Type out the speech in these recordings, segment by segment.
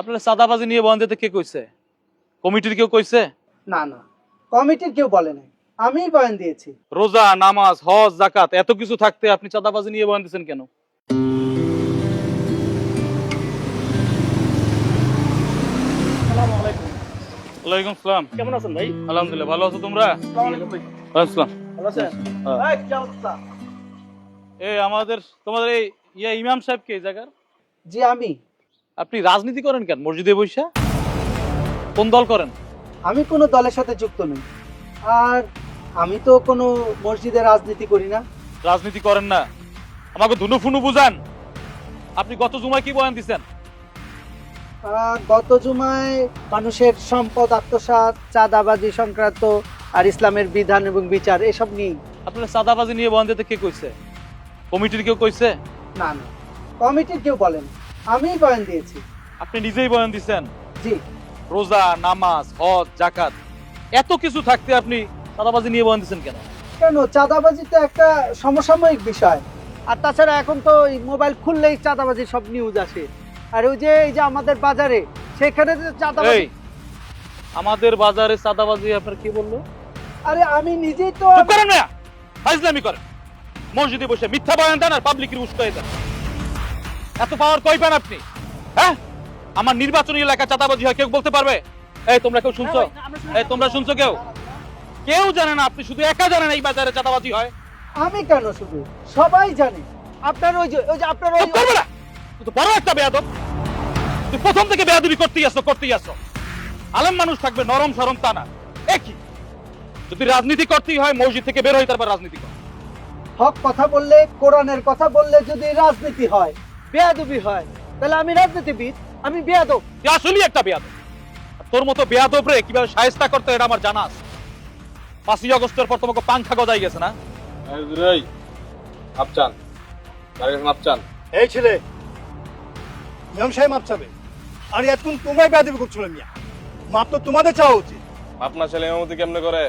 আপনারা চাঁদাবাজি নিয়ে বয়ান দিতে কে কইছে? কমিটির কেউ কইছে? না না, কমিটির কেউ বলে নাই, আমিই বয়ান দিয়েছি। রোজা, নামাজ, হজ, যাকাত এত কিছু থাকতে আপনি চাঁদাবাজি নিয়ে বয়ান দিচ্ছেন কেন? ওয়ালাইকুম আসসালাম। কেমন আছেন ভাই? আলহামদুলিল্লাহ, ভালো আছো তোমরা? আসসালাম। ভালো আছেন? এই তোমাদের এই ইমাম সাহেব কে এই জায়গার? জি আমি। আপনি রাজনীতি করেন কেন মসজিদে বৈশা? কোন দল করেন? আমি কোনো দলের সাথে যুক্ত নই, আর আমি তো কোনো মসজিদে রাজনীতি করি না। রাজনীতি করেন না, আমাকে ধুনু ফুনু বুঝান। আপনি গত জুমায় কি বয়ান দিচ্ছেন? গত জুমায় মানুষের সম্পদ আত্মসাৎ, চাঁদাবাজি সংক্রান্ত আর ইসলামের বিধান এবং বিচার এসব নিয়ে। আপনারা চাঁদাবাজি নিয়ে বয়ান দিতে কে কইছে? কমিটির কেউ কইছে? না না, কমিটির কেউ বলেন, আমিই বয়ান দিয়েছি। আপনি নিজেই বয়ান দিচ্ছেন? জি। রোজা, নামাজ, হজ, যাকাত এত কিছু থাকতে আপনি চাঁদাবাজি নিয়ে বয়ান দিচ্ছেন কেন? কেন, চাঁদাবাজি তো একটা সমসাময়িক বিষয়। আর তাছাড়া এখন তো মোবাইল খুললেই চাঁদাবাজি সব নিউজ আসে। আর ওই যে আমাদের বাজারে সেখানে যে চাঁদাবাজি। আমাদের বাজারে চাঁদাবাজি আপনার কি বললো? আরে আমি নিজেই তো। চুপ করেন না, ফাজলামি করেন। মসজিদে বসে মিথ্যা বয়ান দেন আর পাবলিকের উস্কাই দেন। এত পাওয়ার কই পান আপনি? হ্যাঁ, আমার নির্বাচনী এলাকা চাঁদাবাজি হয় কেউ বলতে পারবে? এই তোমরা কেউ শুনছো? এই তোমরা শুনছো? কেউ জানে না, আপনি শুধু একা জানেন এই বাজারে চাঁদাবাজি হয়। আমি কেন, শুধু সবাই জানে। আপনার ওই যে আপনার ওই করবে না, তুই তো বড় একটা বেয়াদব। তুই প্রথম থেকে বেয়াদবি করতেই আসো। আলেম মানুষ থাকবে নরম সরম তা না। একই যদি রাজনীতি করতেই হয় মসজিদ থেকে বের হই, তারপর রাজনীতি কর। হক কথা বললে, কোরআনের কথা বললে যদি রাজনীতি হয়, বেয়াদবি হয়, তাহলে আমি রাজনীতিবিদ, আমি বেয়াদব। তুই আসলেই একটা বেয়াদব। আর তোর মতো বেয়াদব রে কিভাবে শায়েস্তা করতে এটা আমার জানা আছে। 5ই আগস্টের পর তোমাকে পাংখা গজাই গেছে না? এই ছেলে, ইমাম সাহেব মাপ চাবে, আর এতক্ষণ তোমরাই বেয়াদবি করছিল মিয়া। মাপ তো তোমাদের চাওয়া উচিত। আপনার ছেলে এমতি কেমনে করে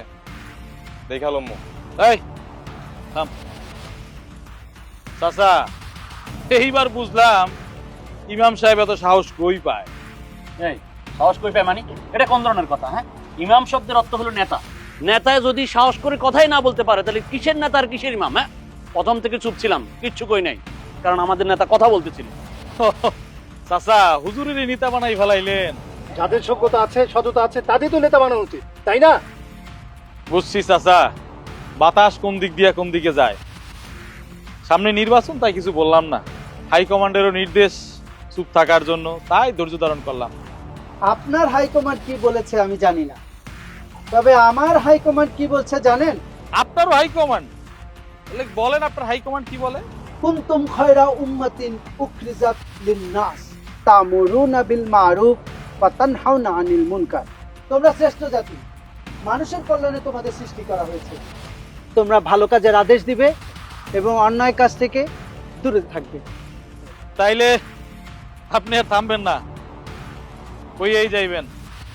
দেখালাম। এই থাম। চাচা, এইবার বুঝলাম ইমাম সাহেব এত সাহস কই পায়। এই সাহস কই পায় মানে? এটা কোন ধরনের কথা? হ্যাঁ, ইমাম শব্দের অর্থ হলো নেতা। নেতায় যদি সাহস করে কথাই না বলতে পারে তাহলে কিসের নেতা আর কিসের ইমাম? হ্যাঁ, প্রথম থেকে চুপ ছিলাম, কিচ্ছু কই নাই, কারণ আমাদের নেতা কথা বলতেছিল। চাচা, হুজুরের নেতা বানাই ফেলাইলেন। যাদের যোগ্যতা আছে, সততা আছে, তাদের তো নেতা বানানো উচিত, তাই না? বুঝছি চাচা, বাতাস কোন দিক দিয়ে কোন দিকে যায়। সামনে নির্বাচন, তাই কিছু বললাম না। হাইকমান্ডেরও নির্দেশ চুপ থাকার জন্য, তাই ধৈর্য ধারণ করলাম। আপনার হাইকমান্ড কি বলেছে আমি জানি না, তবে আমার হাইকমান্ড কি বলছে জানেন? আপনারও হাইকমান্ড? তাহলে বলেন আপনার হাইকমান্ড কি বলে? কুনতুম খায়রা উম্মাতিন উখরিজাত লিন-নাস তা'মুরুনা বিল মা'রুফ ওয়া তানহাউনা আনিল মুনকার। তোমরা শ্রেষ্ঠ জাতি, মানুষের কল্যাণে তোমাদের সৃষ্টি করা হয়েছে। তোমরা ভালো কাজের আদেশ দিবে এবং অন্যায় কাজ থেকে দূরে থাকবে। তাইলে আপনি আর থামবেন না, কইয়েই যাইবেন?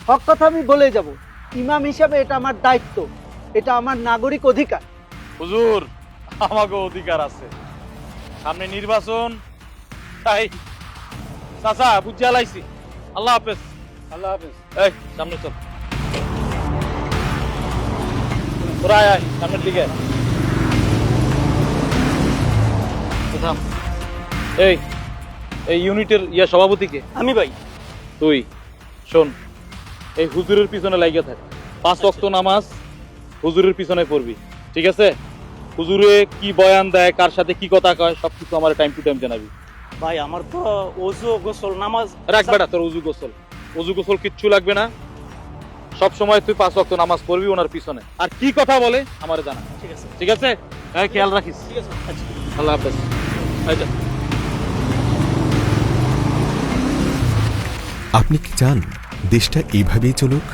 হক কথা আমি বলে যাব। ইমাম হিসাবে এটা আমার দায়িত্ব, এটা আমার নাগরিক অধিকার। হুজুর, আমাকে অধিকার আছে, সামনে নির্বাচন, তাই চাচা বুঝিয়া লাইছি। আল্লাহ হাফেজ। আল্লাহ হাফেজ। এই সামনে চল, তোরা আয় আয় সামনের দিকে। থাম। এই এই ইউনিটের সভাপতিকে? আমি ভাই। তুই শোন, এই হুজুরের পিছনে লাগিয়ে থাক। 5 ওয়াক্ত নামাজ হুজুরের পিছনে পড়বি, ঠিক আছে? হুজুরে কি বয়ান দেয়, কার সাথে কি কথা কয়, সবকিছু আমার টাইম টু টাইম জানাবি। ভাই আমার তো ওযু গোসল নামাজ রাখ বেটা, তোর অজু গোসল কিচ্ছু লাগবে না। সব সময় তুই 5 ওয়াক্ত নামাজ পড়বি ওনার পিছনে। আর কি কথা বলে আমারে জানা, ঠিক আছে? ঠিক আছে? হ্যাঁ, খেয়াল রাখিস। ঠিক আছে, আচ্ছা। আল্লাহ হাফেজ। আচ্ছা। আপনি কি চান দেশটা এইভাবেই চলুক,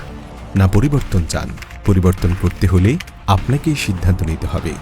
না পরিবর্তন চান? পরিবর্তন করতে হলে আপনাকেই সিদ্ধান্ত নিতে হবে।